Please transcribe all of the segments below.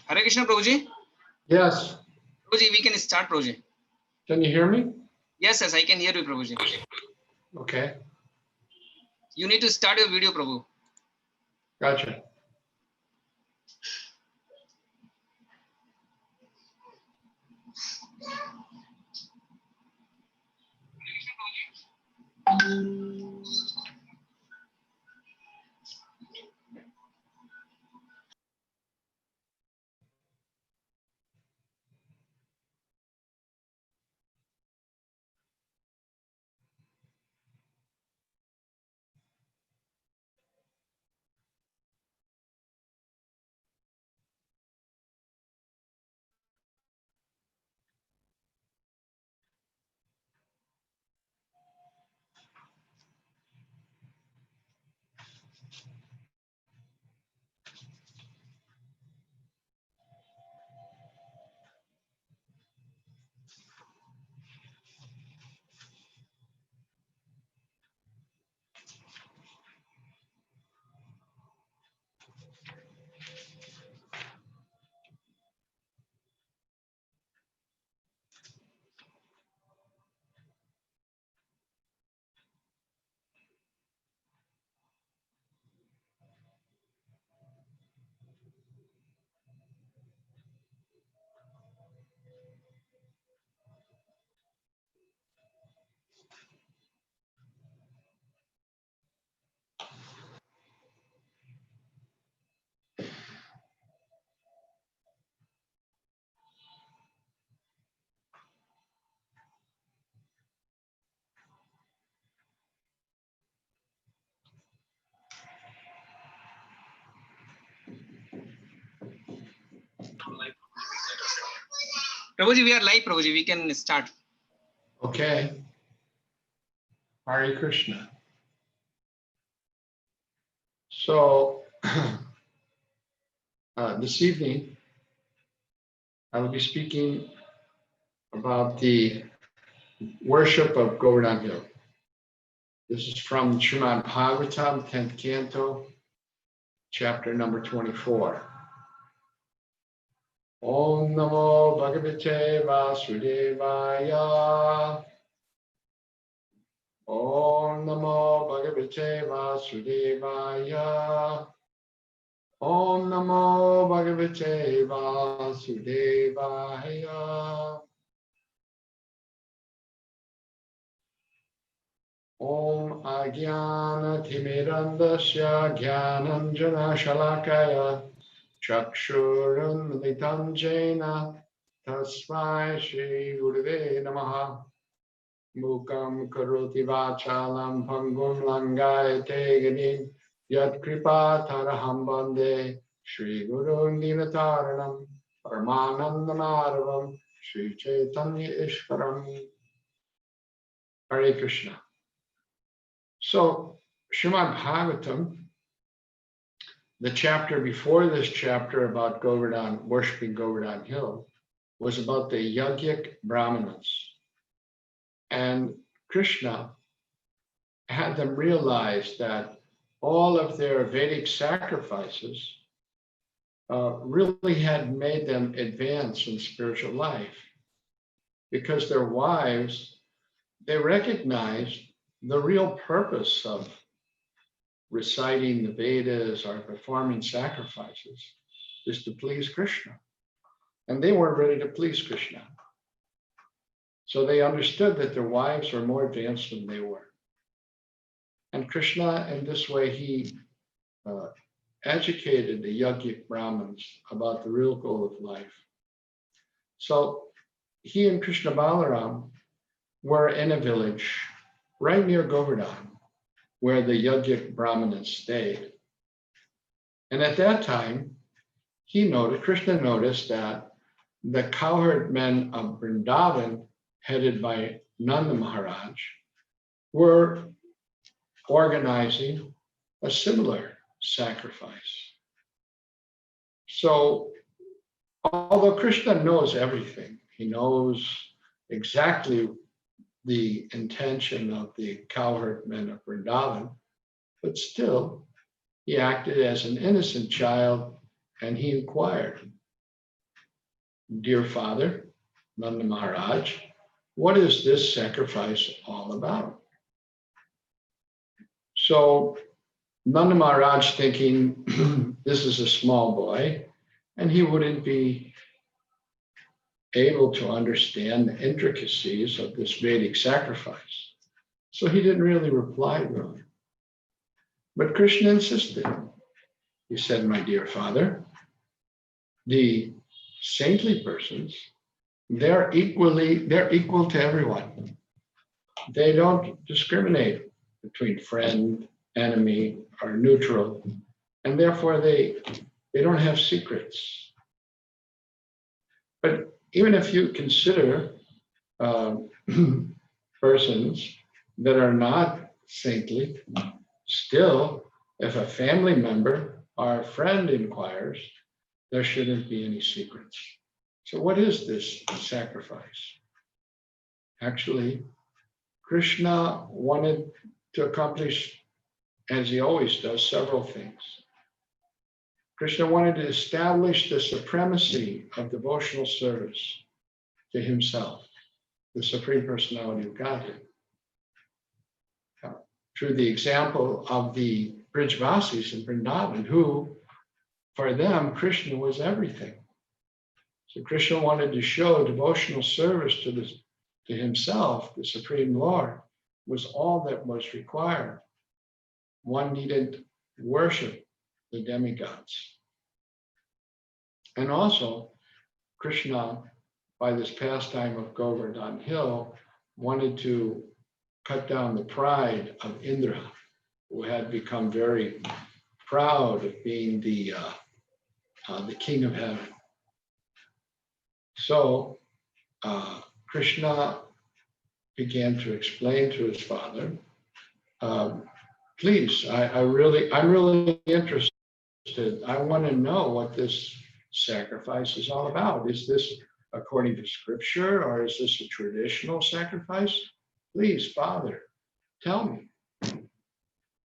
Hare Krishna, Prabhuji. Yes. Prabhuji, we can start, Prabhuji. Can you hear me? Yes, I can hear you, Prabhuji. Okay. You need to start your video, Prabhu. Gotcha. Prabhuji, we are live, Prabhuji. We can start. Okay. Hare Krishna. So this evening, I will be speaking about the worship of Govardhan Hill. This is from Srimad Bhagavatam, 10th Canto, chapter number 24. Om Namo Bhagavate Vasudevaya. Om Namo Bhagavate Vasudevaya. Om Namo Bhagavate Vasudevaya. Om Agyana Timirandasya Gyananjana Shalakaya Chakshurunmilitam Jena Tasmai Shri Gurave Namaha. Mukam Karoti Vachalam Pangum Langayate Ganim Yad Kripa Taraham Bande Shri Guru Nivataranam Paramanandamaravam Shri Chaitanya Ishvaram. Hare Krishna. So, Srimad Bhagavatam, the chapter before this chapter about Govardhan, worshiping Govardhan Hill, was about the Yajnik Brahmanas. And Krishna had them realize that all of their Vedic sacrifices really had made them advance in spiritual life, because their wives, they recognized the real purpose of reciting the Vedas or performing sacrifices is to please Krishna. And they weren't ready to please Krishna. So they understood that their wives were more advanced than they were. And Krishna, in this way, he educated the Yajnik Brahmins about the real goal of life. So he and Krishna Balaram were in a village right near Govardhan, where the Yajnik Brahmanas stayed. And at that time, Krishna noticed that the cowherd men of Vrindavan, headed by Nanda Maharaj, were organizing a similar sacrifice. So, although Krishna knows everything, he knows exactly the intention of the cowherd men of Vrindavan, but still, he acted as an innocent child and he inquired, dear father, Nanda Maharaj, what is this sacrifice all about? So Nanda Maharaj thinking this is a small boy and he wouldn't be able to understand the intricacies of this Vedic sacrifice. So he didn't really reply to him. But Krishna insisted. He said, my dear father, the saintly persons, they're equal to everyone. They don't discriminate between friend, enemy, or neutral, and therefore they don't have secrets. But even if you consider persons that are not saintly, still, if a family member or a friend inquires, there shouldn't be any secrets. So what is this sacrifice? Actually, Krishna wanted to accomplish, as he always does, several things. Krishna wanted to establish the supremacy of devotional service to himself, the Supreme Personality of Godhead. Through the example of the Brijvasis in Vrindavan, who, for them, Krishna was everything. So Krishna wanted to show devotional service to himself, the Supreme Lord, was all that was required. One needed worship the demigods. And also, Krishna, by this pastime of Govardhan Hill, wanted to cut down the pride of Indra, who had become very proud of being the king of heaven. So Krishna began to explain to his father, please, I'm really interested. I want to know what this sacrifice is all about. Is this according to scripture or is this a traditional sacrifice? Please, Father, tell me.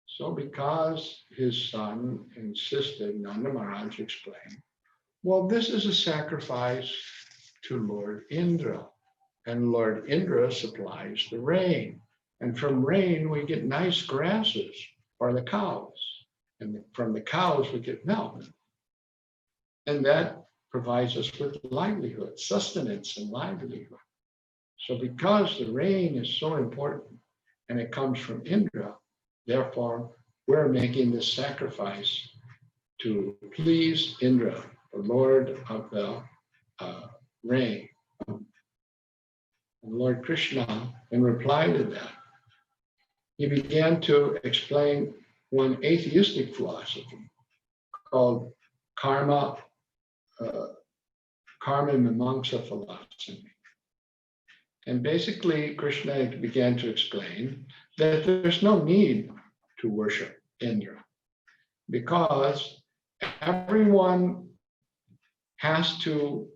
So because his son insisted, Nanda Maharaj explained, well, this is a sacrifice to Lord Indra. And Lord Indra supplies the rain. And from rain, we get nice grasses for the cows. And from the cows, we get milk. And that provides us with livelihood, sustenance and livelihood. So because the rain is so important and it comes from Indra, therefore, we're making this sacrifice to please Indra, the Lord of the rain. And Lord Krishna, in reply to that, he began to explain one atheistic philosophy called karma mimamsa philosophy. And basically, Krishna began to explain that there's no need to worship Indra because everyone has to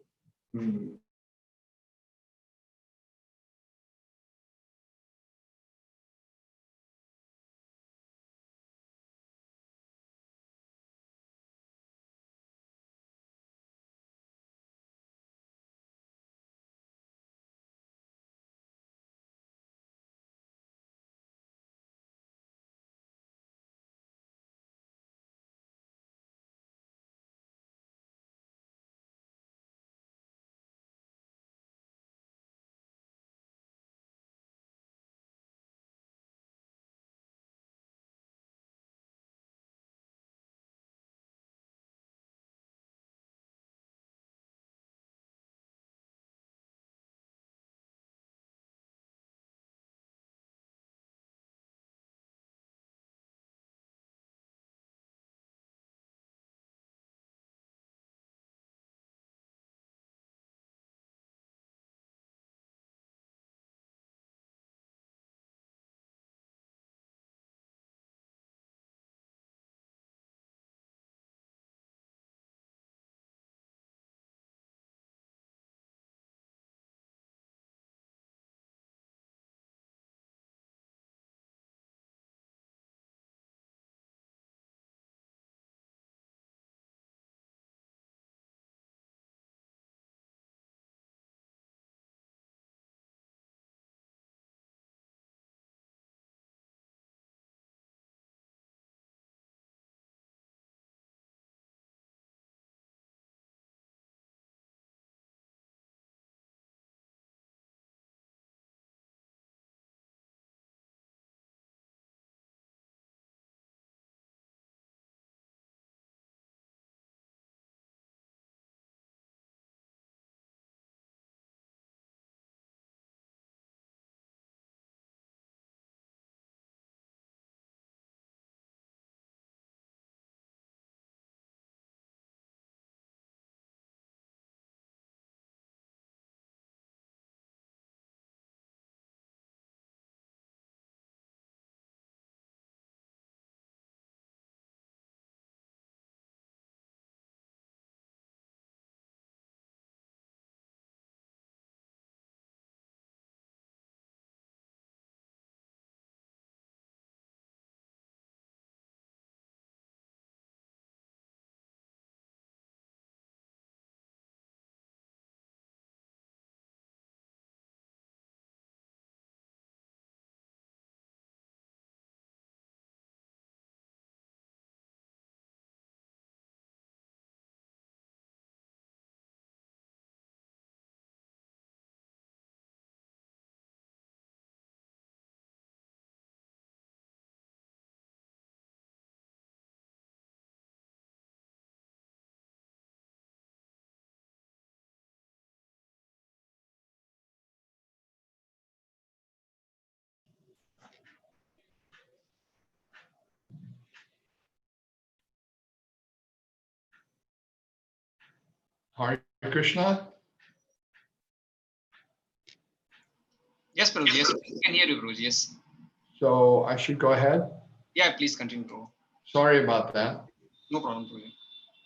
Hare Krishna. Yes, Prabhuji. Yes, I can hear you, Prabhuji. Yes. So I should go ahead. Yeah, please continue, Prabhu. Sorry about that. No problem, Prabhuji.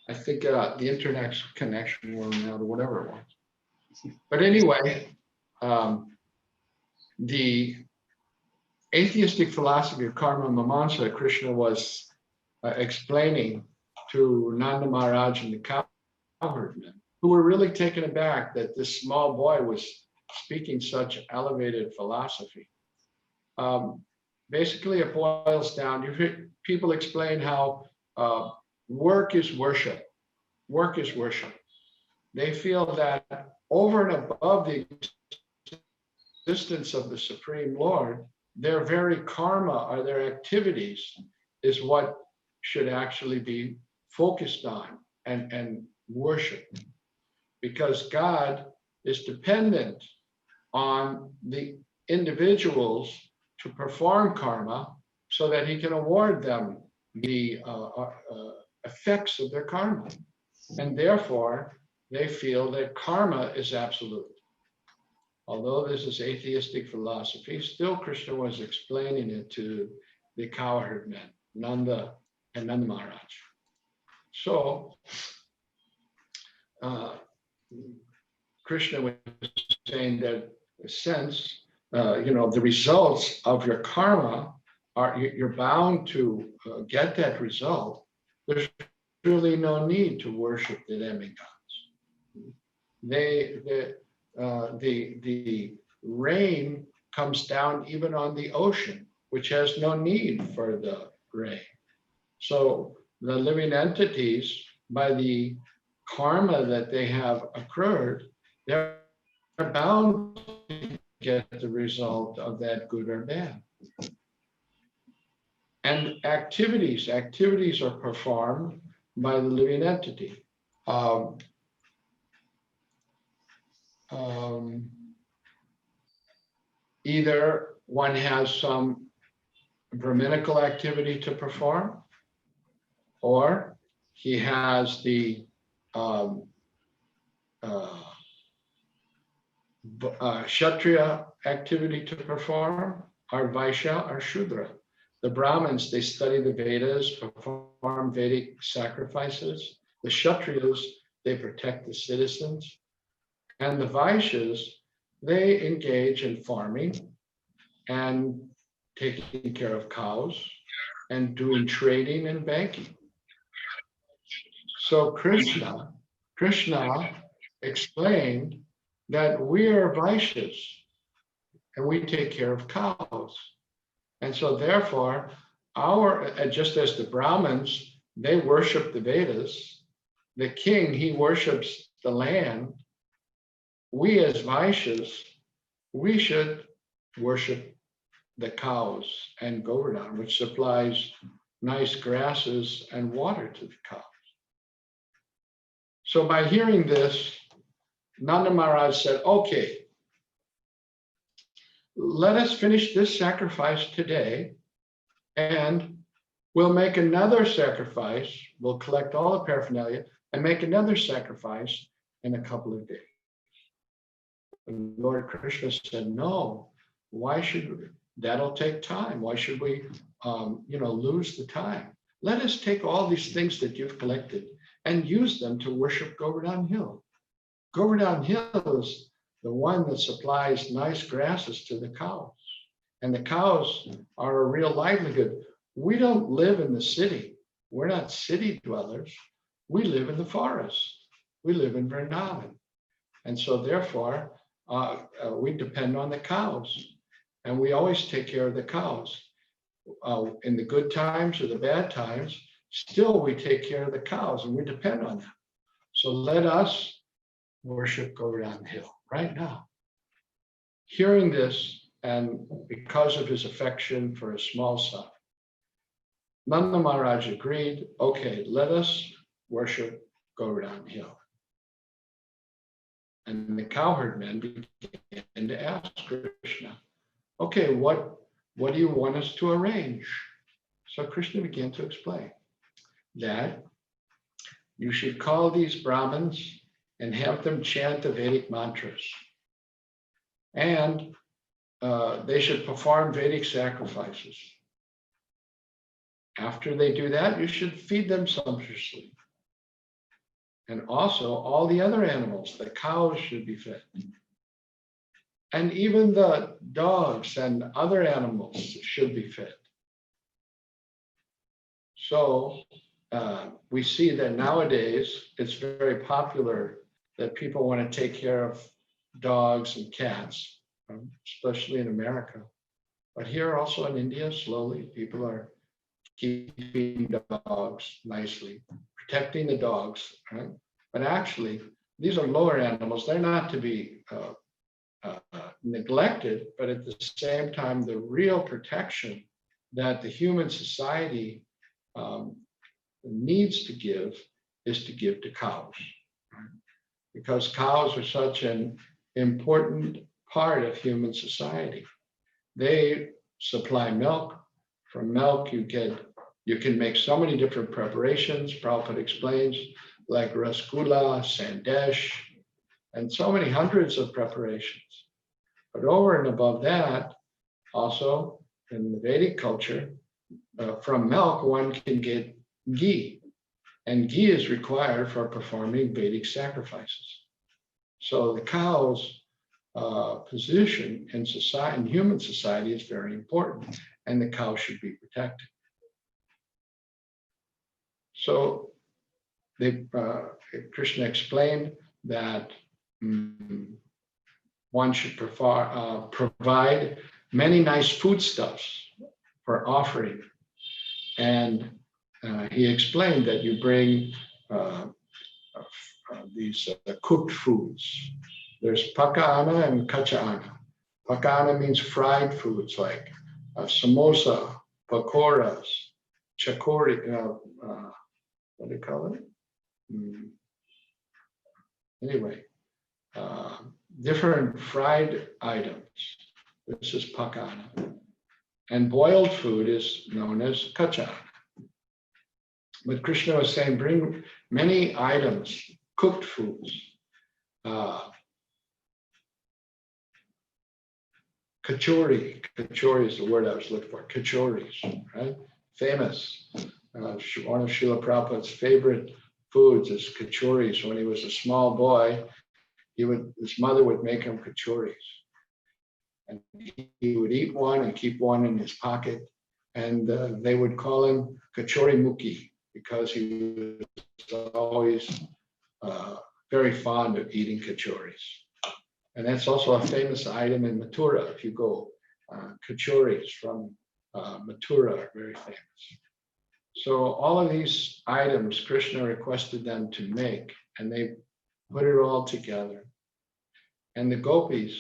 I think the internet connection went out or whatever it was. But anyway, the atheistic philosophy of karma mimamsa, Krishna was explaining to Nanda Maharaj and the cowherdmen, who were really taken aback that this small boy was speaking such elevated philosophy. Basically, it boils down, you've heard people explain how work is worship. Work is worship. They feel that over and above the existence of the Supreme Lord, their very karma or their activities is what should actually be focused on and worshiped. Because God is dependent on the individuals to perform karma so that he can award them the effects of their karma. And therefore, they feel that karma is absolute. Although this is atheistic philosophy, still Krishna was explaining it to the cowherd men, Nanda and Nanda Maharaj. So, Krishna was saying that since the results of your karma are, you're bound to get that result, there's really no need to worship the demigods. The rain comes down even on the ocean, which has no need for the rain. So the living entities, by the karma that they have accrued, they're bound to get the result of that good or bad. And activities are performed by the living entity. Either one has some Brahminical activity to perform, or he has the Kshatriya activity to perform, or Vaishya or Shudra. The Brahmins, they study the Vedas, perform Vedic sacrifices. The Kshatriyas, they protect the citizens. And the Vaishyas, they engage in farming and taking care of cows and doing trading and banking. So Krishna explained that we are Vaishyas and we take care of cows. And so therefore, just as the Brahmins, they worship the Vedas, the king, he worships the land. We as Vaishyas, we should worship the cows and Govardhan, which supplies nice grasses and water to the cows. So by hearing this, Nanda Maharaj said, okay, let us finish this sacrifice today, and we'll make another sacrifice. We'll collect all the paraphernalia and make another sacrifice in a couple of days. And Lord Krishna said, no, why should we? That'll take time. Why should we, lose the time? Let us take all these things that you've collected and use them to worship Govardhan Hill. Govardhan Hill is the one that supplies nice grasses to the cows. And the cows are a real livelihood. We don't live in the city. We're not city dwellers. We live in the forest. We live in Vrindavan. And so therefore, we depend on the cows. And we always take care of the cows. In the good times or the bad times, still we take care of the cows and we depend on them. So let us worship Govardhan Hill right now. Hearing this, and because of his affection for his small son, Nanda Maharaj agreed, okay, let us worship Govardhan Hill. And the cowherd men began to ask Krishna, okay, what do you want us to arrange? So Krishna began to explain that you should call these Brahmins and have them chant the Vedic mantras. And they should perform Vedic sacrifices. After they do that, you should feed them sumptuously. And also all the other animals, the cows should be fed. And even the dogs and other animals should be fed. So we see that nowadays it's very popular that people want to take care of dogs and cats, especially in America. But here also in India, slowly people are keeping dogs nicely, protecting the dogs, right? But actually, these are lower animals. They're not to be neglected, but at the same time, the real protection that the human society needs to give is to give to cows, right? Because cows are such an important part of human society. They supply milk. From milk, you can make so many different preparations. Prabhupada explains, like rasgulla, sandesh, and so many hundreds of preparations. But over and above that, also in the Vedic culture, from milk, one can get ghee. And ghee is required for performing Vedic sacrifices. So the cow's position in society, in human society, is very important, and the cow should be protected. So Krishna explained that one should provide many nice foodstuffs for offering. And he explained that you bring these cooked foods. There's pakana and kachana. Pakana means fried foods like samosa, pakoras, chakori, what do you call it? Anyway, different fried items. This is pakana. And boiled food is known as kachana. But Krishna was saying, bring many items, cooked foods. Kachori is the word I was looking for, kachoris, right? Famous. One of Srila Prabhupada's favorite foods is kachoris. When he was a small boy, his mother would make him kachoris. And he would eat one and keep one in his pocket. And they would call him Kachori Mukhi because he was always very fond of eating kachoris. And that's also a famous item in Mathura. If you go, kachoris from Mathura are very famous. So all of these items, Krishna requested them to make, and they put it all together. And the gopis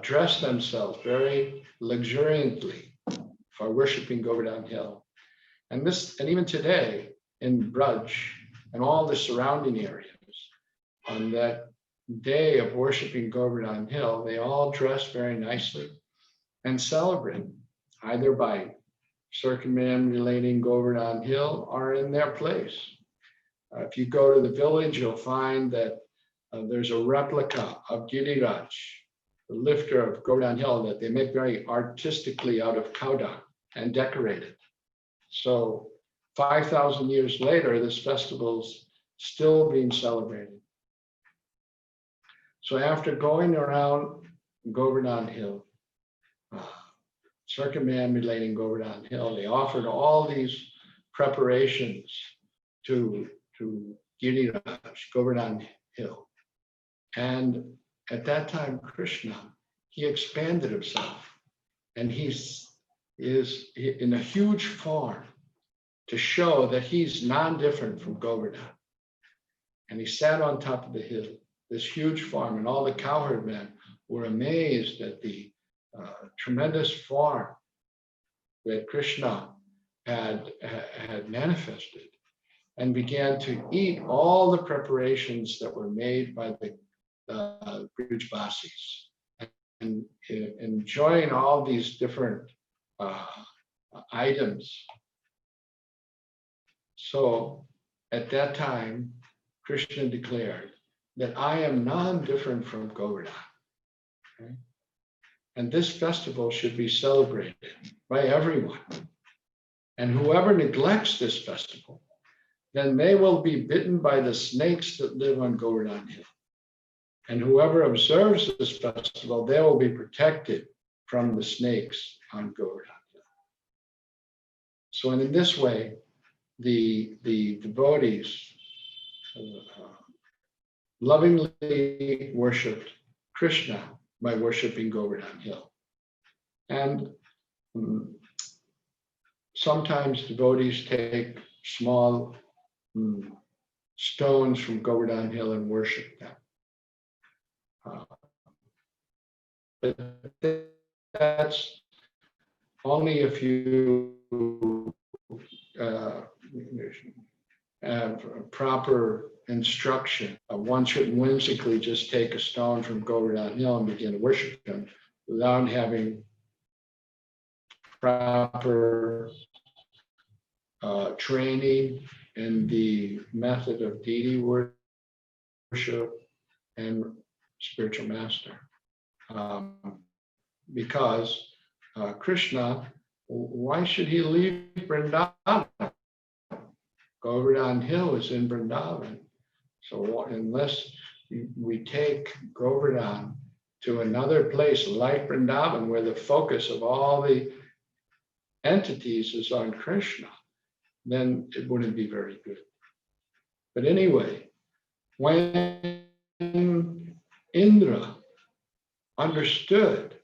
dressed themselves very luxuriantly for worshiping Govardhan Hill. And even today in Braj and all the surrounding areas, on that day of worshiping Govardhan Hill, they all dress very nicely and celebrate, either by circumambulating Govardhan Hill or in their place. If you go to the village, you'll find that there's a replica of Giriraj, the lifter of Govardhan Hill, that they make very artistically out of cow dung and decorate it. So 5,000 years later, this festival's still being celebrated. So after going around Govardhan Hill, circumambulating Govardhan Hill, they offered all these preparations to Giriraj, Govardhan Hill. And at that time, Krishna, he expanded himself, and he is in a huge form to show that he's non-different from Govardhan. And he sat on top of the hill, this huge form, and all the cowherd men were amazed at the tremendous form that Krishna had manifested, and began to eat all the preparations that were made by the Brijvasis, and enjoying all these different items. So at that time, Krishna declared that I am non-different from Govardhan. Okay? And this festival should be celebrated by everyone. And whoever neglects this festival, then they will be bitten by the snakes that live on Govardhan Hill. And whoever observes this festival, they will be protected from the snakes on Govardhan Hill. So in this way, the devotees lovingly worshipped Krishna by worshiping Govardhan Hill. And sometimes devotees take small stones from Govardhan Hill and worship them. But that's only if you have proper instruction. One shouldn't whimsically just take a stone from Govardhan Hill and begin to worship them without having proper training in the method of deity worship and spiritual master. Because Krishna, why should he leave Vrindavan? Govardhan Hill is in Vrindavan. So unless we take Govardhan to another place like Vrindavan, where the focus of all the entities is on Krishna, then it wouldn't be very good. But anyway, when Indra understood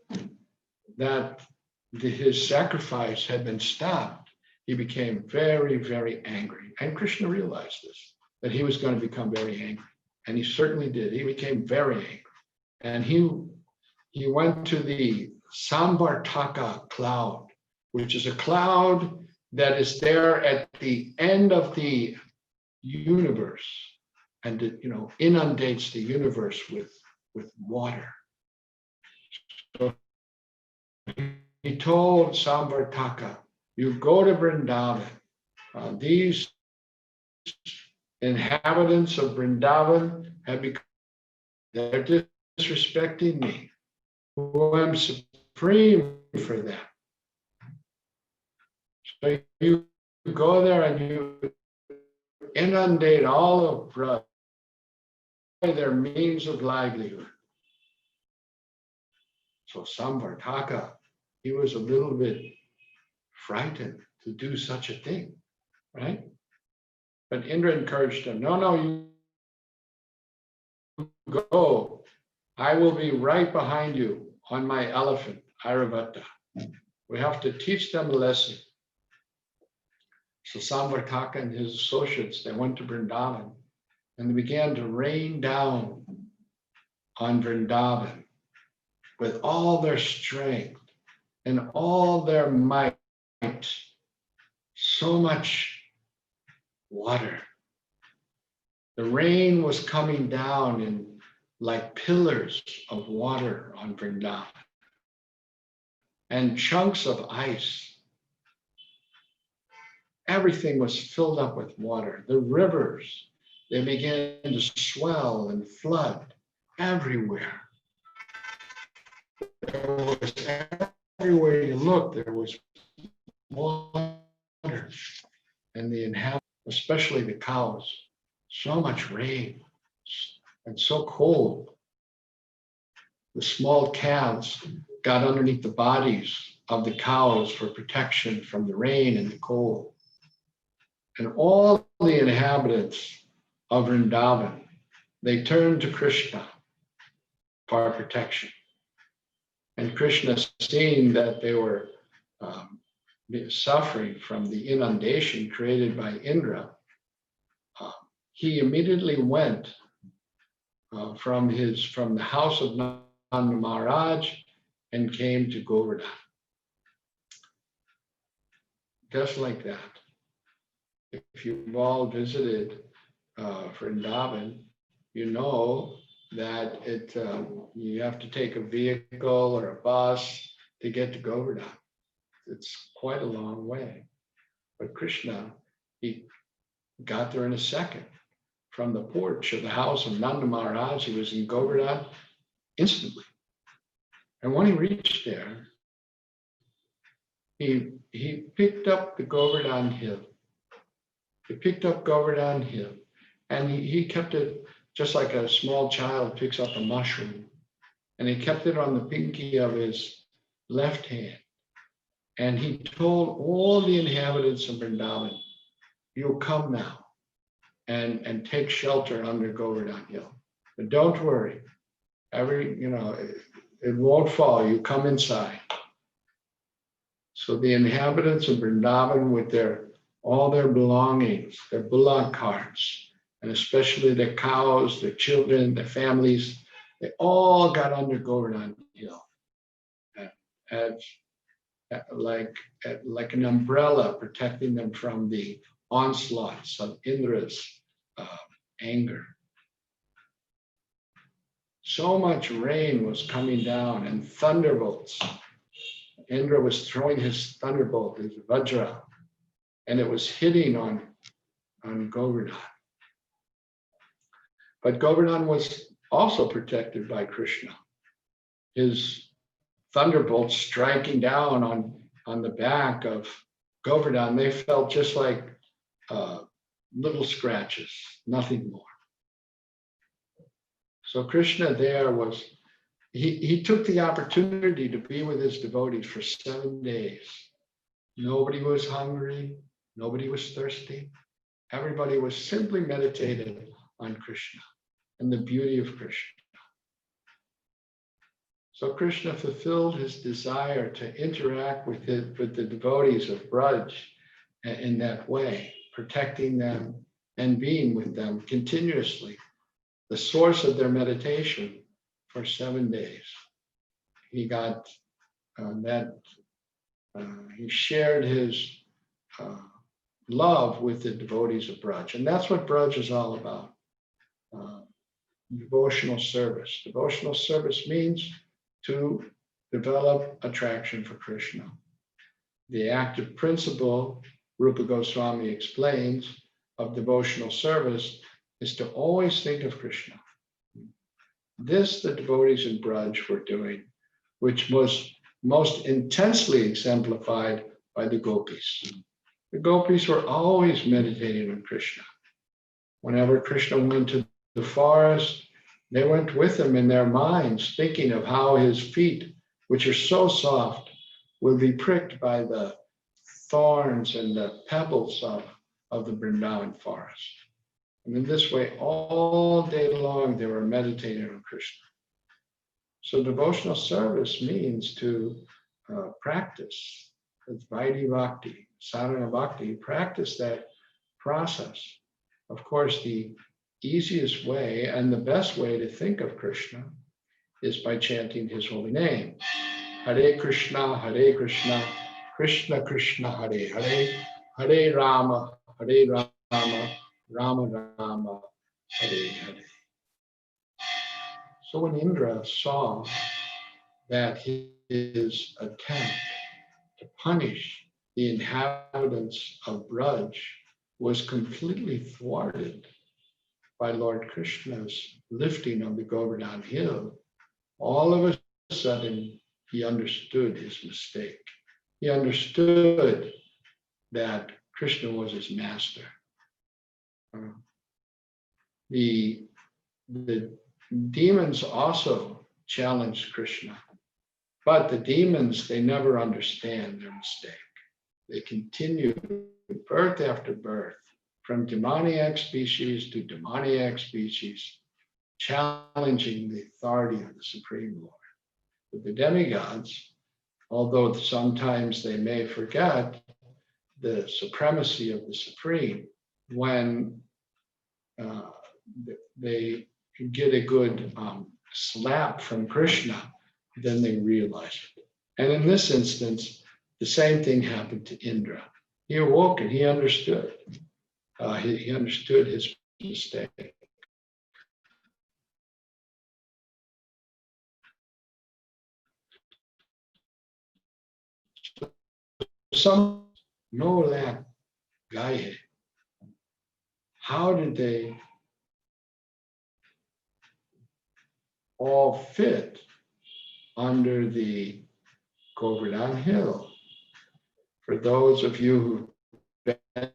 that his sacrifice had been stopped, he became very, very angry. And Krishna realized this, that he was going to become very angry. And he certainly did. He became very angry. And he went to the Samvartaka cloud, which is a cloud that is there at the end of the universe, and it, inundates the universe with water. So he told Samvartaka, you go to Vrindavan. These inhabitants of Vrindavan they're disrespecting me, who am supreme for them. So you go there and you inundate all of their means of livelihood. So Samvartaka, he was a little bit frightened to do such a thing, right? But Indra encouraged him, no, you go. I will be right behind you on my elephant, Airavata. We have to teach them a lesson. So Samvartaka and his associates, they went to Vrindavan and they began to rain down on Vrindavan with all their strength and all their might, so much water. The rain was coming down in like pillars of water on Vrindavan and chunks of ice. Everything was filled up with water. The rivers, they began to swell and flood everywhere. There was everywhere you looked, there was water. And the inhabitants, especially the cows, so much rain and so cold. The small calves got underneath the bodies of the cows for protection from the rain and the cold. And all the inhabitants of Vrindavan, they turned to Krishna for protection. And Krishna, seeing that they were suffering from the inundation created by Indra, he immediately went from the house of Nanda Maharaj and came to Govardhan. Just like that. If you've all visited Vrindavan, you know that you have to take a vehicle or a bus to get to Govardhan. It's quite a long way. But Krishna, he got there in a second from the porch of the house of Nanda Maharaj. He was in Govardhan instantly. And when he reached there, he picked up the Govardhan hill. He picked up Govardhan hill, and he kept it just like a small child picks up a mushroom. And he kept it on the pinky of his left hand. And he told all the inhabitants of Vrindavan, you'll come now and take shelter under Govardhan Hill. But don't worry, it won't fall, you come inside. So the inhabitants of Vrindavan with all their belongings, their bullock carts, and especially their cows, their children, their families, they all got under Govardhan Hill. Like an umbrella protecting them from the onslaughts of Indra's anger. So much rain was coming down and thunderbolts. Indra was throwing his thunderbolt, his Vajra, and it was hitting on Govardhan. But Govardhan was also protected by Krishna. His thunderbolts striking down on the back of Govardhan, they felt just like little scratches, nothing more. So Krishna there he took the opportunity to be with his devotees for 7 days. Nobody was hungry, nobody was thirsty. Everybody was simply meditating on Krishna and the beauty of Krishna. So Krishna fulfilled his desire to interact with the devotees of Braj in that way, protecting them and being with them continuously, the source of their meditation for 7 days. He got he shared his love with the devotees of Braj. And that's what Braj is all about, devotional service. Devotional service means to develop attraction for Krishna. The active principle, Rupa Goswami explains, of devotional service is to always think of Krishna. This the devotees in Braj were doing, which was most intensely exemplified by the gopis. The gopis were always meditating on Krishna. Whenever Krishna went to the forest, they went with him in their minds, thinking of how his feet, which are so soft, will be pricked by the thorns and the pebbles of the Vrindavan forest. And in this way, all day long, they were meditating on Krishna. So devotional service means to practice with Vaidhi Bhakti, Sadhana Bhakti, practice that process. Of course, the easiest way and the best way to think of Krishna is by chanting his holy name. Hare Krishna, Krishna Krishna, Hare Hare, Hare Rama, Rama Rama, Hare Hare. So when Indra saw that his attempt to punish the inhabitants of Braj was completely thwarted by Lord Krishna's lifting of the Govardhan Hill, all of a sudden he understood his mistake. He understood that Krishna was his master. The demons also challenged Krishna, but the demons, they never understand their mistake. They continue birth after birth, from demoniac species to demoniac species, challenging the authority of the Supreme Lord. But the demigods, although sometimes they may forget the supremacy of the Supreme, when they get a good slap from Krishna, then they realize it. And in this instance, the same thing happened to Indra. He awoke and he understood. He understood his mistake. Some know that guy. How did they all fit under the Govardhan Hill. For those of you who've been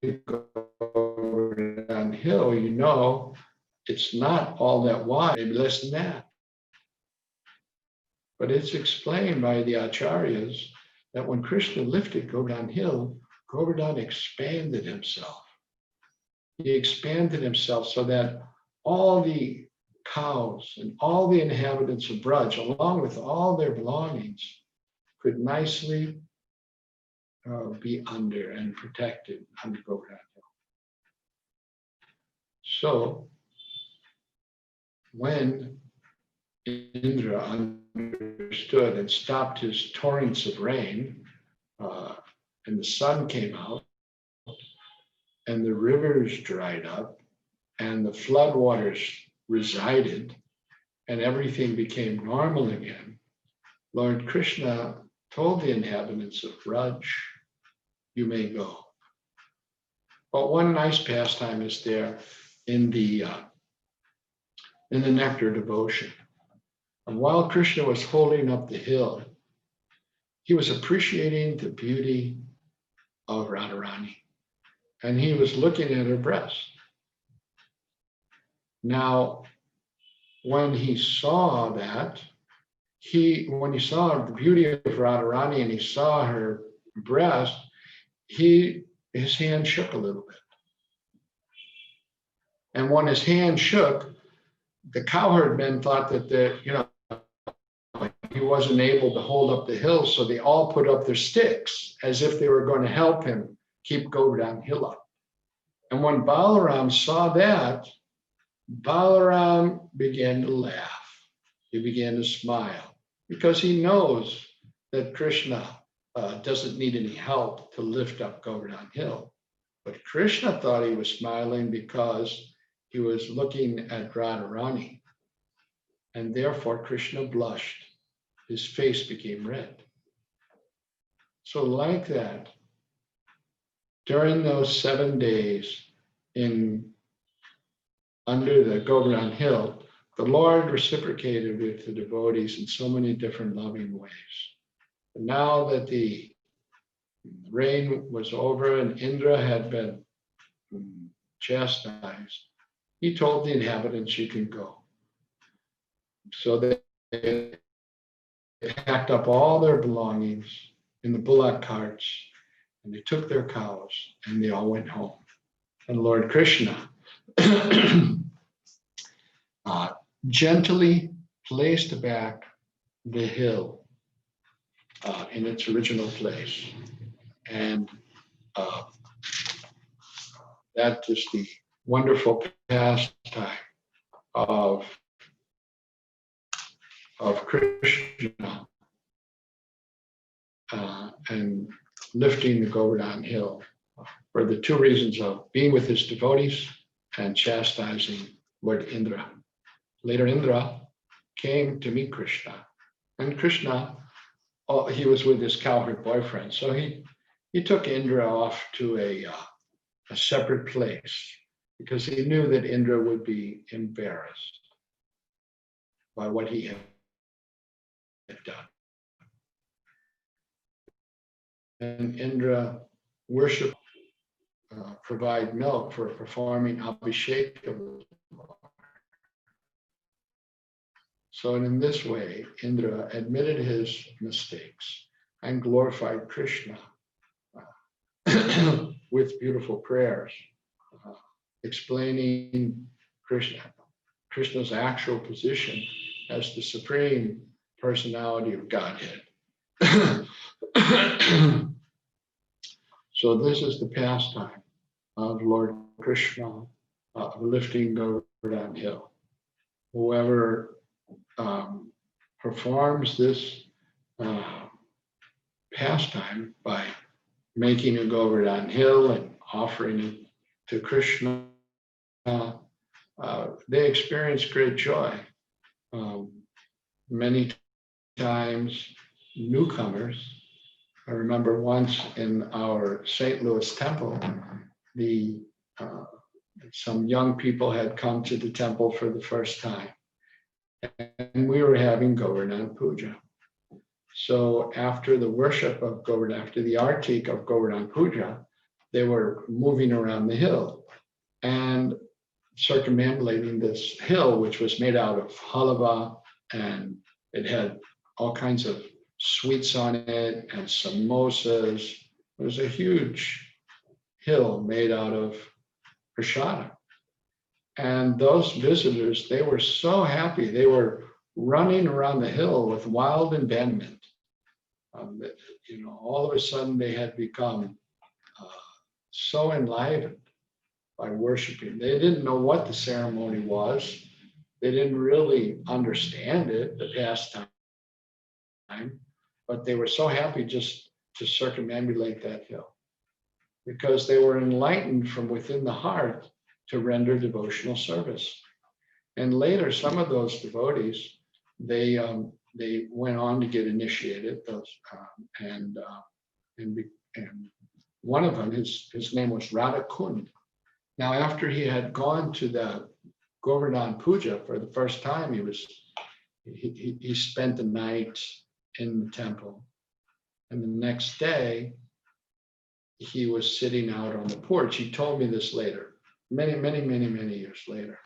to Govardhan Hill, you know it's not all that wide, maybe less than that. But it's explained by the acharyas that when Krishna lifted Govardhan Hill, Govardhan expanded himself. He expanded himself so that all the cows and all the inhabitants of Braj, along with all their belongings, could nicely be under and protected under Govardhan Hill. So when Indra understood and stopped his torrents of rain, and the sun came out, and the rivers dried up, and the floodwaters resided, and everything became normal again, Lord Krishna told the inhabitants of Braj, you may go. But one nice pastime is there in the nectar devotion. And while Krishna was holding up the hill, he was appreciating the beauty of Radharani, and he was looking at her breast. Now, when he saw that, when he saw the beauty of Radharani and he saw her breast, his hand shook a little bit. And when his hand shook, the cowherd men thought that he wasn't able to hold up the hill, so they all put up their sticks as if they were going to help him keep Govardhan Hill up. And when Balaram saw that, Balaram began to laugh. He began to smile because he knows that Krishna doesn't need any help to lift up Govardhan Hill. But Krishna thought he was smiling because he was looking at Radharani. And therefore Krishna blushed. His face became red. So like that, during those 7 days under the Govardhan Hill, the Lord reciprocated with the devotees in so many different loving ways. And now that the rain was over and Indra had been chastised, he told the inhabitants, you can go. So they packed up all their belongings in the bullock carts, and they took their cows, and they all went home. And Lord Krishna gently placed back the hill in its original place. And that is the wonderful pastime of Krishna and lifting the Govardhan Hill for the two reasons of being with his devotees and chastising Lord Indra. Later, Indra came to meet Krishna, and Krishna, he was with his cowherd boyfriend, so he took Indra off to a separate place because he knew that Indra would be embarrassed by what he had done. And Indra worshiped, provide milk for performing Abhishek. So in this way, Indra admitted his mistakes and glorified Krishna with beautiful prayers, explaining Krishna's actual position as the Supreme Personality of Godhead. So this is the pastime of Lord Krishna lifting Govardhan Hill. Whoever performs this pastime by making a Govardhan Hill and offering it to Krishna, they experience great joy. Many times, newcomers, I remember once in our St. Louis temple, some young people had come to the temple for the first time. and we were having Govardhan Puja. So after the worship of Govardhan, after the artik of Govardhan Puja, they were moving around the hill and circumambulating this hill, which was made out of halava, and it had all kinds of sweets on it and samosas. It was a huge hill made out of prasada. And those visitors, they were so happy. They were running around the hill with wild abandonment. All of a sudden they had become so enlivened by worshiping. They didn't know what the ceremony was. They didn't really understand it, the pastime, but they were so happy just to circumambulate that hill because they were enlightened from within the heart to render devotional service. And later, some of those devotees, they went on to get initiated. And one of them, his name was Radhakund. Now, after he had gone to the Govardhan Puja for the first time, he spent the night in the temple, and the next day he was sitting out on the porch. He told me this later, many years later,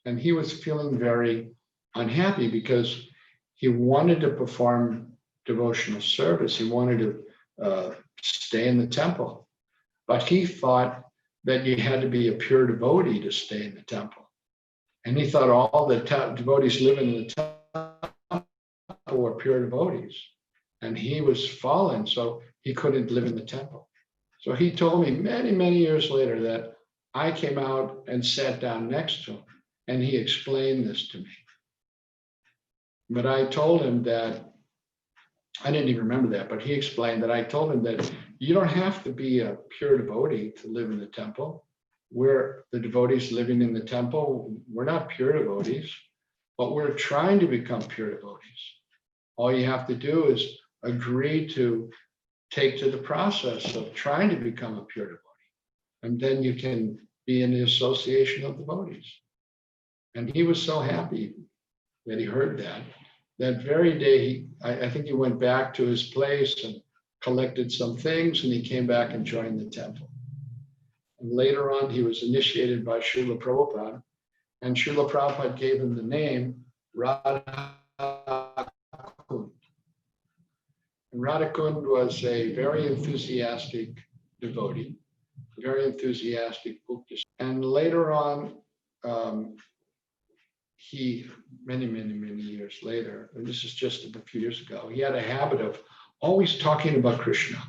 and he was feeling very unhappy because he wanted to perform devotional service. He wanted to stay in the temple, but he thought that you had to be a pure devotee to stay in the temple. And he thought all the devotees living in the temple were pure devotees. And he was fallen, so he couldn't live in the temple. So he told me many years later that I came out and sat down next to him, and he explained this to me. But I told him that, I didn't even remember that, but he explained that I told him that you don't have to be a pure devotee to live in the temple. We're the devotees living in the temple. We're not pure devotees, but we're trying to become pure devotees. All you have to do is agree to take to the process of trying to become a pure devotee. And then you can be in the association of devotees. And he was so happy that he heard that. That very day, I think he went back to his place and collected some things, and he came back and joined the temple. And later on, he was initiated by Srila Prabhupada, and Srila Prabhupada gave him the name Radhakund. And Radhakund was a very enthusiastic devotee, very enthusiastic Buddhist. And later on, he, many years later, and this is just a few years ago, he had a habit of always talking about Krishna.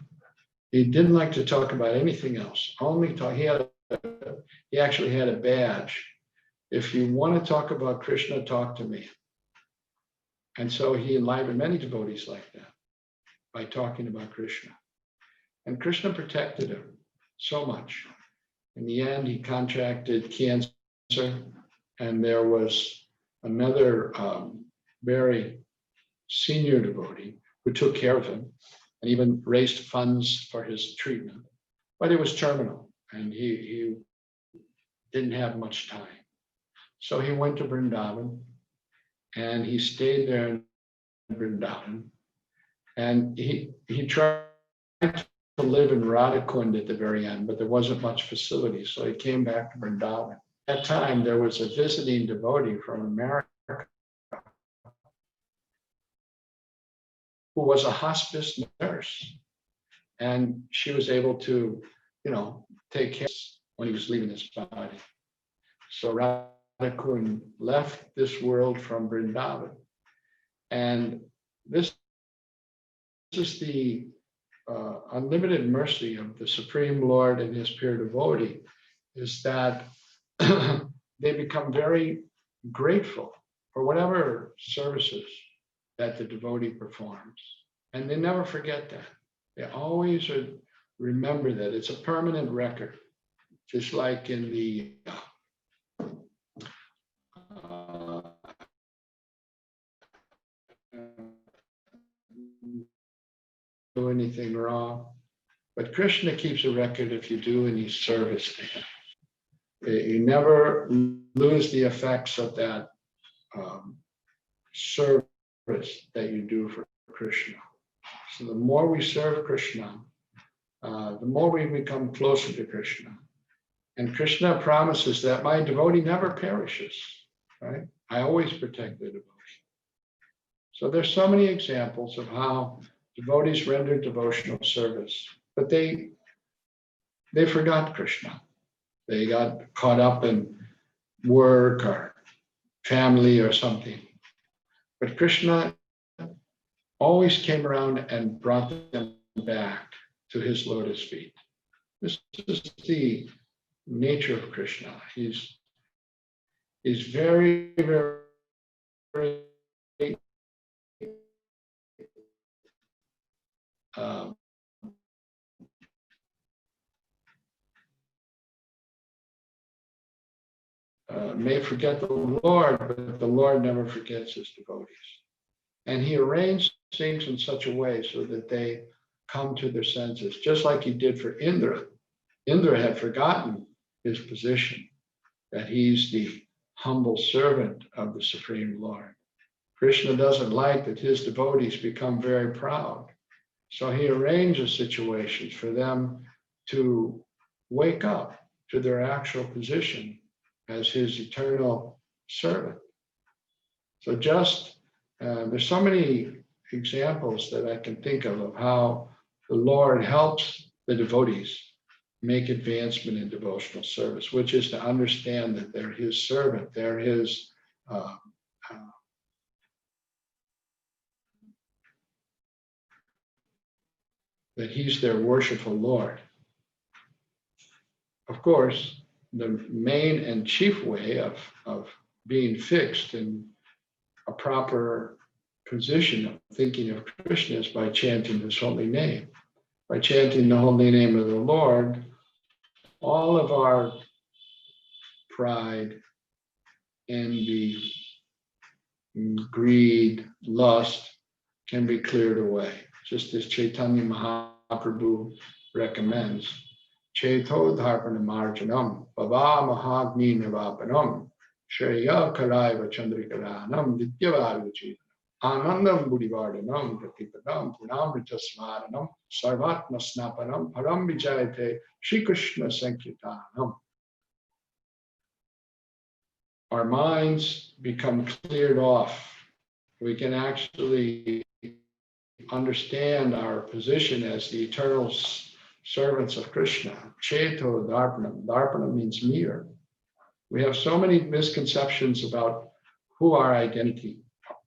He didn't like to talk about anything else, only talk. He actually had a badge. If you want to talk about Krishna, talk to me. And so he enlivened many devotees like that by talking about Krishna. And Krishna protected him so much. In the end, he contracted cancer, and there was another very senior devotee who took care of him and even raised funds for his treatment. But it was terminal, and he didn't have much time. So he went to Vrindavan, and he stayed there in Vrindavan. And he tried to live in Radhakund at the very end, but there wasn't much facility, so he came back to Vrindavan. At that time, there was a visiting devotee from America who was a hospice nurse. And she was able to, take care when he was leaving his body. So Radhakund left this world from Vrindavan. And this is the unlimited mercy of the Supreme Lord and his pure devotee, is that they become very grateful for whatever services that the devotee performs. And they never forget that. They always remember that. It's a permanent record, just like in the do anything wrong. But Krishna keeps a record if you do any service to him. You never lose the effects of that service that you do for Krishna. So the more we serve Krishna, the more we become closer to Krishna. And Krishna promises that my devotee never perishes, right? I always protect the devotee. So there's so many examples of how devotees rendered devotional service, but they forgot Krishna. They got caught up in work or family or something. But Krishna always came around and brought them back to his lotus feet. This is the nature of Krishna. He's very, very, may forget the Lord, but the Lord never forgets his devotees. And he arranged things in such a way so that they come to their senses, just like he did for Indra. Indra had forgotten his position, that he's the humble servant of the Supreme Lord. Krishna doesn't like that his devotees become very proud. So he arranges situations for them to wake up to their actual position as his eternal servant. So there's so many examples that I can think of how the Lord helps the devotees make advancement in devotional service, which is to understand that they're his servant, they're his that he's their worshipful Lord. Of course, the main and chief way of being fixed in a proper position of thinking of Krishna is by chanting his holy name. By chanting the holy name of the Lord, all of our pride, envy, greed, lust can be cleared away. Just as Chaitanya Mahaprabhu recommends, Chaito dharpanam marjanam, bhava mahagni navapanam, shreya karaiva chandrikaranam, vidyavaruchi, anandam buddhivardhanam, pratipadam, punamrita smaranam, sarvatma snapanam, param vijayate, Shri Krishna sankirtanam. Our minds become cleared off. We can actually understand our position as the eternal servants of Krishna. Cheto Darpanam. Darpanam means mirror. We have so many misconceptions about who our identity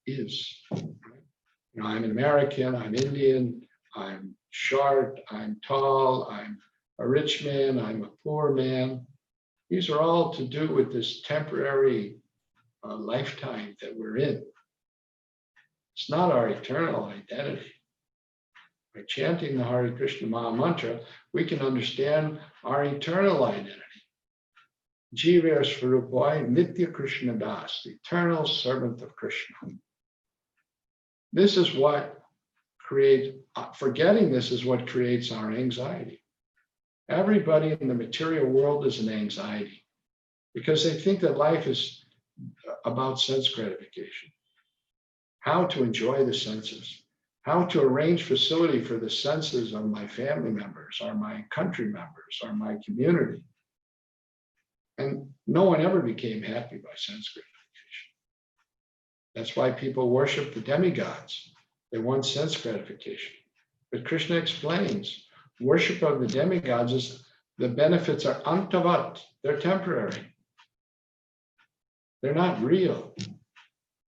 is. I'm an American, I'm Indian, I'm short, I'm tall, I'm a rich man, I'm a poor man. These are all to do with this temporary lifetime that we're in. It's not our eternal identity. By chanting the Hare Krishna Maha Mantra, we can understand our eternal identity. Jiva Swarupai Nitya Krishna Das, the eternal servant of Krishna. This is what creates, forgetting this is what creates our anxiety. Everybody in the material world is an anxiety because they think that life is about sense gratification. How to enjoy the senses, how to arrange facility for the senses of my family members or my country members or my community. And no one ever became happy by sense gratification. That's why people worship the demigods. They want sense gratification. But Krishna explains, worship of the demigods is the benefits are antavat, they're temporary. They're not real.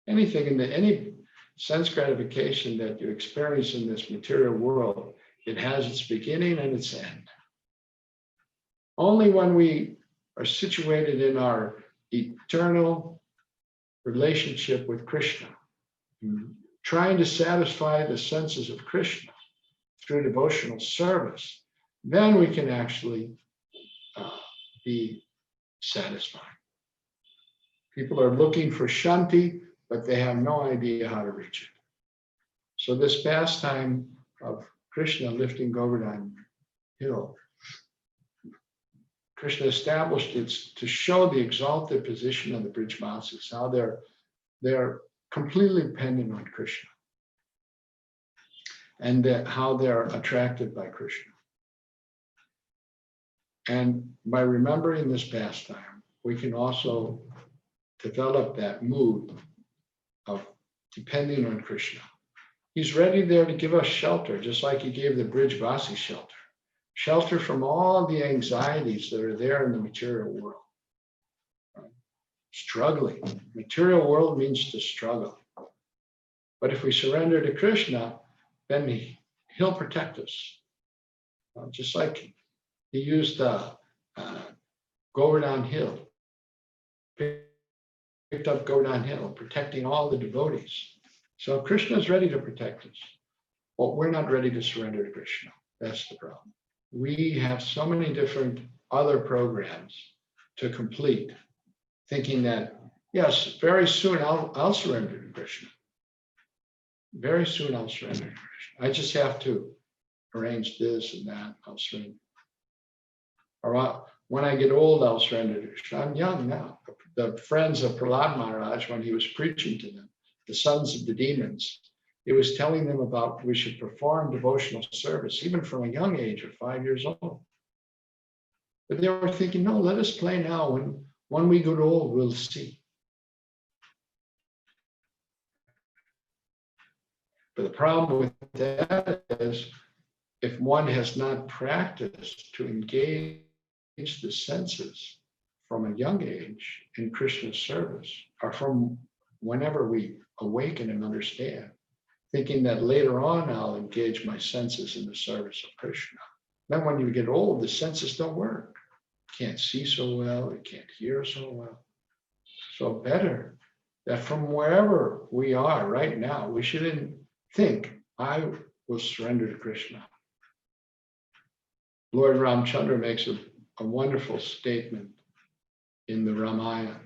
Any sense gratification that you experience in this material world, it has its beginning and its end. Only when we are situated in our eternal relationship with Krishna, trying to satisfy the senses of Krishna through devotional service, then we can actually be satisfied. People are looking for shanti, but they have no idea how to reach it. So this pastime of Krishna lifting Govardhan Hill, Krishna established it to show the exalted position of the Brijvasis, how they're they're completely dependent on Krishna, and how they're attracted by Krishna. And by remembering this pastime, we can also develop that mood of depending on Krishna. He's ready there to give us shelter, just like he gave the Brijvasi shelter. Shelter from all the anxieties that are there in the material world. Struggling. Material world means to struggle. But if we surrender to Krishna, then he'll protect us. Just like he used Govardhan Hill, picked up Govardhan Hill, protecting all the devotees. So Krishna is ready to protect us, but we're not ready to surrender to Krishna. That's the problem. We have so many different other programs to complete, thinking that, yes, very soon I'll surrender to Krishna. Very soon I'll surrender to Krishna. I just have to arrange this and that, I'll surrender. Or when I get old, I'll surrender to Krishna. I'm young now. The friends of Prahlad Maharaj, when he was preaching to them, the sons of the demons, he was telling them about we should perform devotional service, even from a young age of 5 years old. But they were thinking, no, let us play now. When we get old, we'll see. But the problem with that is, if one has not practiced to engage the senses from a young age in Krishna's service, or from whenever we awaken and understand, thinking that later on I'll engage my senses in the service of Krishna. Then when you get old, the senses don't work. You can't see so well, you can't hear so well. So better that from wherever we are right now, we shouldn't think, I will surrender to Krishna. Lord Ramchandra makes a wonderful statement in the Ramayana,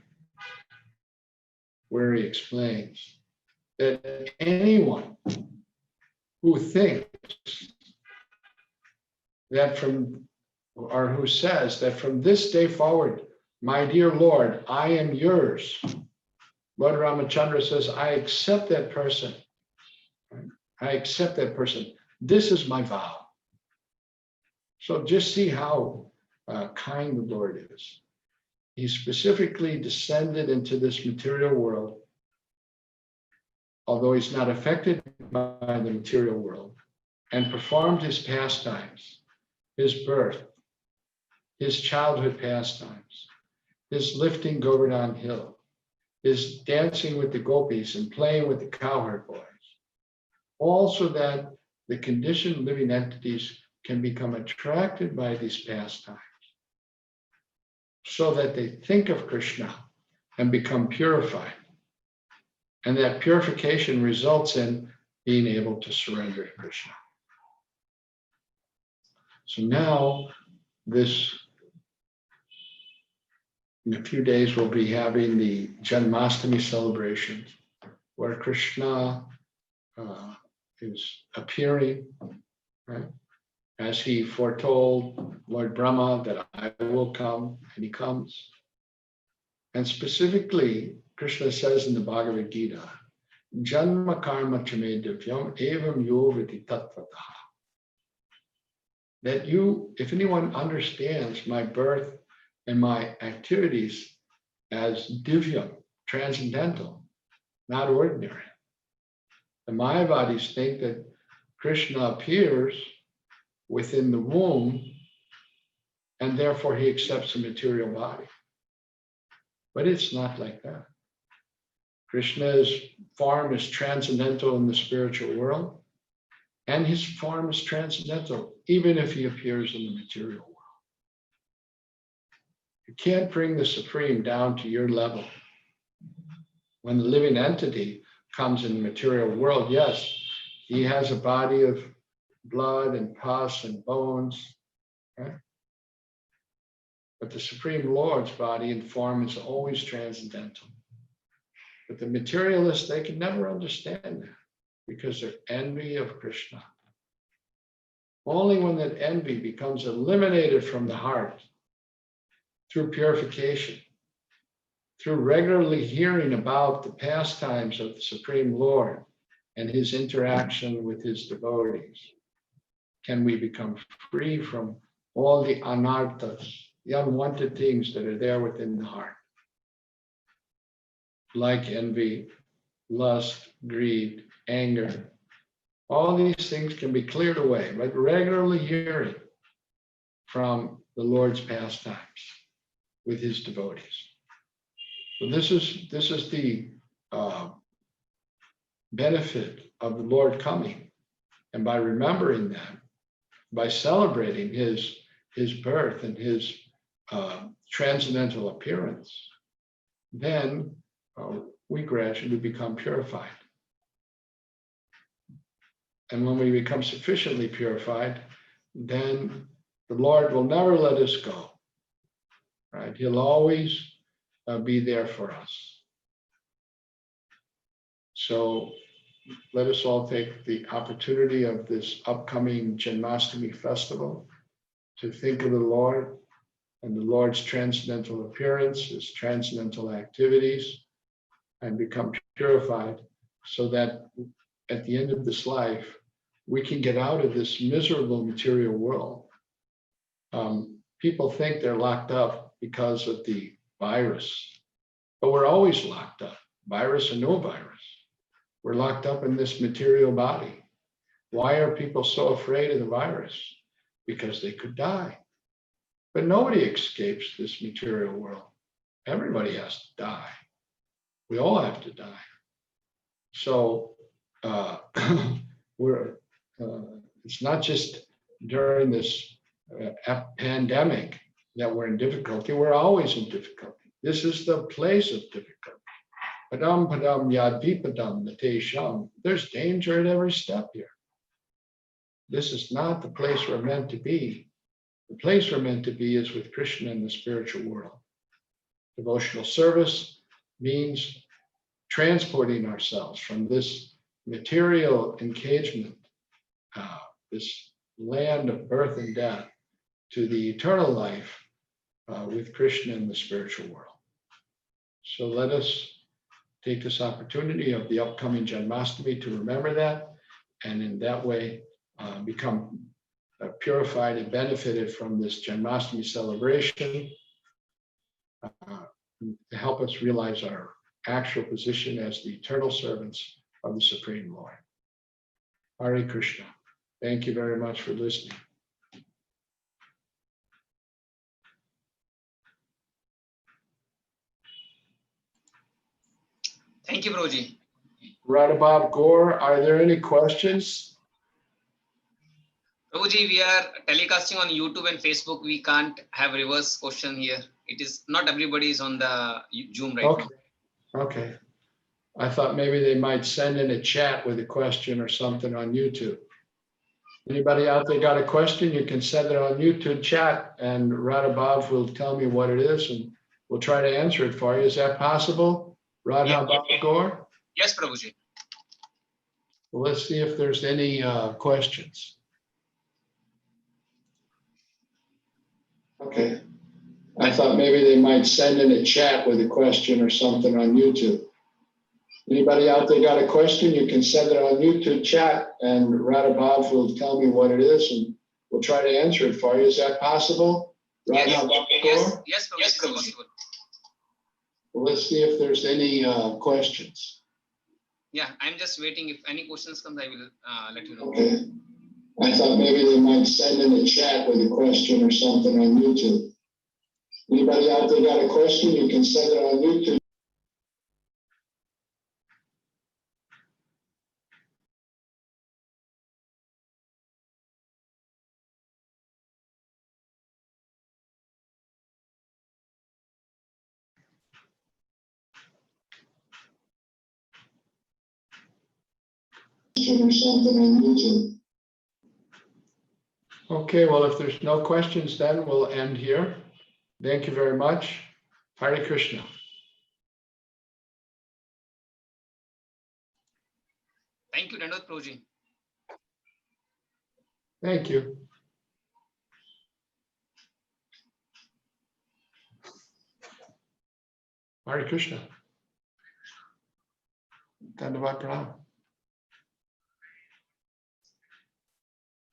where he explains that anyone who thinks that who says that from this day forward, my dear Lord, I am yours. Lord Ramachandra says, I accept that person. I accept that person. This is my vow. So just see how kind the Lord is. He specifically descended into this material world, although he's not affected by the material world, and performed his pastimes, his birth, his childhood pastimes, his lifting Govardhan Hill, his dancing with the gopis and playing with the cowherd boys, all so that the conditioned living entities can become attracted by these pastimes, so that they think of Krishna and become purified. And that purification results in being able to surrender to Krishna. So now, in a few days, we'll be having the Janmashtami celebrations, where Krishna is appearing, right? As he foretold Lord Brahma that I will come, and he comes. And specifically, Krishna says in the Bhagavad Gita, Janma karma chame divyam evam yo viti tattvataha. That if anyone understands my birth and my activities as divyam, transcendental, not ordinary. The Mayavadis think that Krishna appears within the womb, and therefore he accepts a material body. But it's not like that. Krishna's form is transcendental in the spiritual world, and his form is transcendental, even if he appears in the material world. You can't bring the Supreme down to your level. When the living entity comes in the material world, yes, he has a body of blood and pus and bones, right? But the Supreme Lord's body and form is always transcendental. But the materialists, they can never understand that because they're envy of Krishna. Only when that envy becomes eliminated from the heart through purification, through regularly hearing about the pastimes of the Supreme Lord and his interaction with his devotees, can we become free from all the anarthas, the unwanted things that are there within the heart, like envy, lust, greed, anger. All these things can be cleared away by regularly hearing from the Lord's pastimes with his devotees. So this is the benefit of the Lord coming, and by remembering that, by celebrating his birth and his transcendental appearance, then we gradually become purified. And when we become sufficiently purified, then the Lord will never let us go. Right? He'll always be there for us. So let us all take the opportunity of this upcoming Janmashtami festival to think of the Lord and the Lord's transcendental appearance, his transcendental activities, and become purified so that at the end of this life, we can get out of this miserable material world. People think they're locked up because of the virus, but we're always locked up, virus or no virus. We're locked up in this material body. Why are people so afraid of the virus? Because they could die. But nobody escapes this material world. Everybody has to die. We all have to die. So it's not just during this pandemic that we're in difficulty. We're always in difficulty. This is the place of difficulty. Padam padam yadvipadam natesham. There's danger at every step here. This is not the place we're meant to be. The place we're meant to be is with Krishna in the spiritual world. Devotional service means transporting ourselves from this material engagement, this land of birth and death, to the eternal life with Krishna in the spiritual world. So let us take this opportunity of the upcoming Janmashtami to remember that, and in that way become purified and benefited from this Janmashtami celebration to help us realize our actual position as the eternal servants of the Supreme Lord. Hare Krishna. Thank you very much for listening. Thank you, Prabhuji. Radhabab Gaur, are there any questions? Prabhuji, we are telecasting on YouTube and Facebook. We can't have reverse question here. It is not everybody is on the Zoom right Okay. now. Okay. I thought maybe they might send in a chat with a question or something on YouTube. Anybody out there got a question? You can send it on YouTube chat and Radhabab will tell me what it is and we'll try to answer it for you. Is that possible? Radhabab Gaur? Yes, Prabhuji. Well, let's see if there's any questions. Okay. I thought maybe they might send in a chat with a question or something on YouTube. Anybody out there got a question? You can send it on YouTube chat and Radhabab will tell me what it is and we'll try to answer it for you. Is that possible? Radhabab Gaur? Yes, Prabhuji. Well, let's see if there's any questions. Yeah, I'm just waiting. If any questions comes, I will let you know. Okay. I thought maybe they might send in a chat with a question or something on YouTube. Anybody out there got a question? You can send it on YouTube. Or something on YouTube. Okay, well, if there's no questions, then we'll end here. Thank you very much. Hare Krishna. Thank you, Dandot Prabhuji. Thank you. Hare Krishna. Dandavat pranam.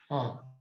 Oh.